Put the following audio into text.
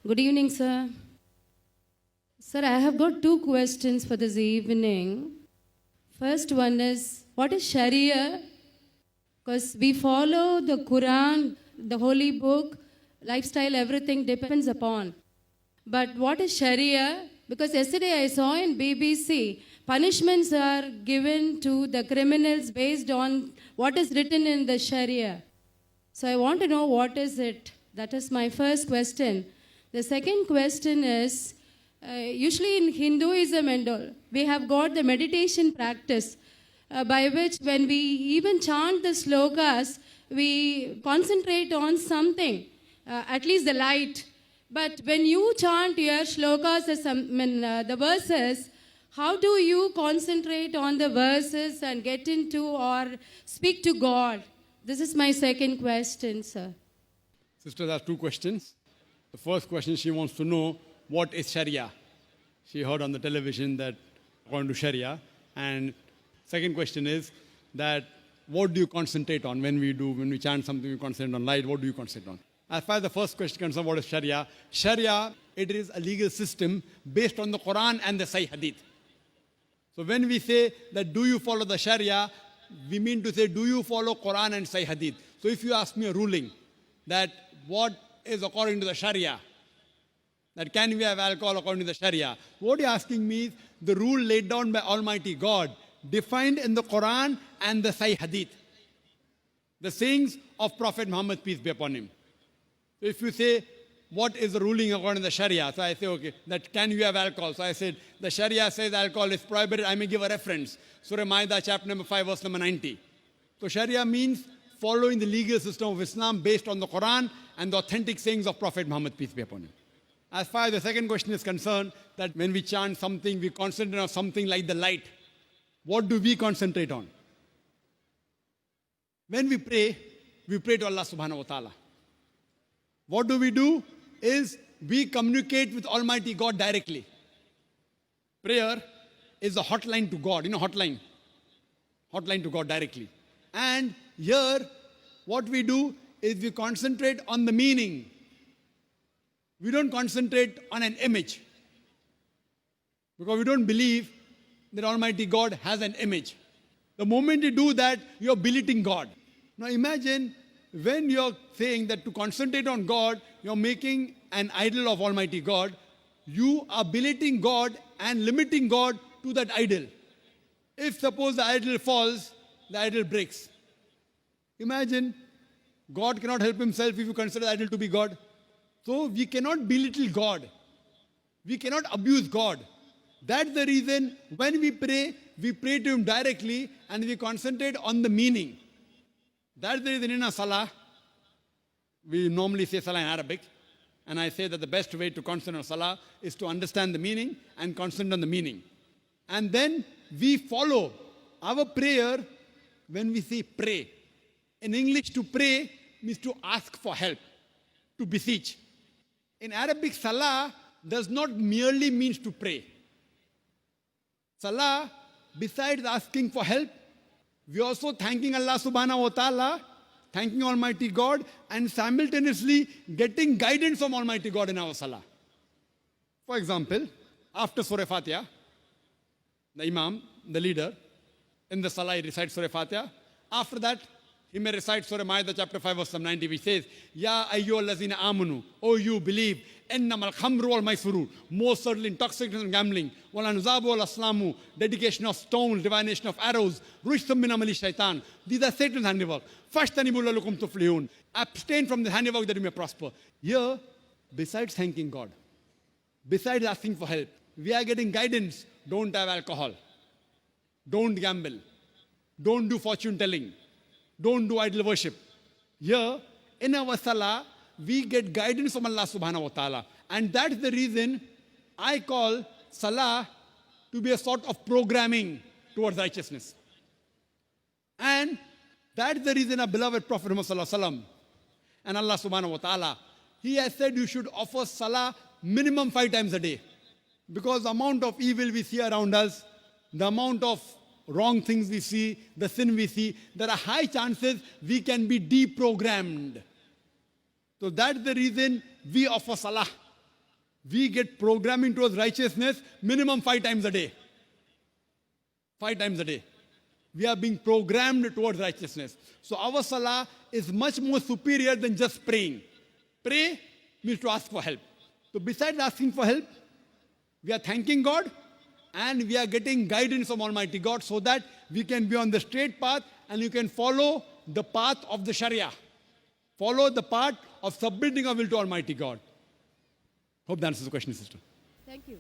Good evening, sir. Sir, I have got two questions for this evening. First one is, what is Sharia? Because we follow the Quran, the holy book, lifestyle, everything depends upon. But what is Sharia? Because yesterday I saw in BBC, punishments are given to the criminals based on what is written in the Sharia. So I want to know what is it. That is my first question. The second question is, usually in Hinduism and all, we have got the meditation practice by which when we even chant the slokas, we concentrate on something, at least the light. But when you chant your shlokas, the verses, how do you concentrate on the verses and get into or speak to God? This is my second question, sir. Sister has two questions. The first question, she wants to know what is Sharia. She heard on the television that according to Sharia. And second question is that what do you concentrate on when we chant something, we concentrate on light, what do you concentrate on? As far as the first question concerns, what is Sharia? Sharia, it is a legal system based on the Quran and the Sahih Hadith. So when we say that do you follow the Sharia, we mean to say do you follow Quran and Sahih Hadith. So if you ask me a ruling that what is according to the Sharia, that can we have alcohol according to the Sharia, what you're asking me is the rule laid down by Almighty God, defined in the Quran and the Sahih Hadith, the sayings of Prophet Muhammad, peace be upon him. So if you say, what is the ruling according to the Sharia? So I say, okay, that can you have alcohol? So I said, the Sharia says alcohol is prohibited. I may give a reference. Surah Ma'idah, chapter number 5, verse number 90. So Sharia means following the legal system of Islam based on the Quran and the authentic sayings of Prophet Muhammad, peace be upon him. As far as the second question is concerned, that when we chant something, we concentrate on something like the light. What do we concentrate on? When we pray to Allah subhanahu wa ta'ala. What do is we communicate with Almighty God directly. Prayer is a hotline to God, hotline to God directly. And here, what we do is we concentrate on the meaning. We don't concentrate on an image. Because we don't believe that Almighty God has an image. The moment you do that, you're belittling God. Now imagine when you're saying that to concentrate on God, you're making an idol of Almighty God, you are belittling God and limiting God to that idol. If suppose the idol falls, the idol breaks. Imagine, God cannot help himself if you consider the idol to be God. So we cannot belittle God. We cannot abuse God. That's the reason when we pray to him directly and we concentrate on the meaning. That's the reason in a salah, we normally say salah in Arabic, and I say that the best way to concentrate on salah is to understand the meaning and concentrate on the meaning. And then we follow our prayer when we say pray. In English, to pray means to ask for help, to beseech. In Arabic, salah does not merely means to pray. Salah, besides asking for help, we are also thanking Allah subhanahu wa ta'ala, thanking Almighty God, and simultaneously getting guidance from Almighty God in our salah. For example, after Surah Fatiha, the Imam, the leader, in the salah he recites Surah Fatiha. After that, he may recite Surah Ma'idah chapter 5 verse 90, which says, Ya ayyuhallazina amanu, O you believe, ennamal khamru wal maisuru, most certainly intoxication and gambling, wal anzabu wal aslamu, dedication of stones, divination of arrows, rushtum min amali shaitan. These are Satan's handiwork. Fashtanibu lalukum tuflihun. Abstain from the handiwork that you may prosper. Here, besides thanking God, besides asking for help, we are getting guidance. Don't have alcohol. Don't gamble. Don't do fortune telling. Don't do idol worship. Here, in our salah, we get guidance from Allah subhanahu wa ta'ala. And that's the reason I call salah to be a sort of programming towards righteousness. And that's the reason our beloved Prophet Muhammad sallallahu alaihi wasallam and Allah subhanahu wa ta'ala, he has said you should offer salah minimum 5 times a day. Because the amount of evil we see around us, the amount of wrong things we see, the sin we see, there are high chances we can be deprogrammed. So that's the reason we offer salah we get programming towards righteousness minimum 5 times a day. 5 times a day. We are being programmed towards righteousness. So our salah is much more superior than just praying. Pray means to ask for help. So besides asking for help, we are thanking God and we are getting guidance from Almighty God so that we can be on the straight path and you can follow the path of the Sharia. Follow the path of submitting our will to Almighty God. Hope that answers the question, sister. Thank you.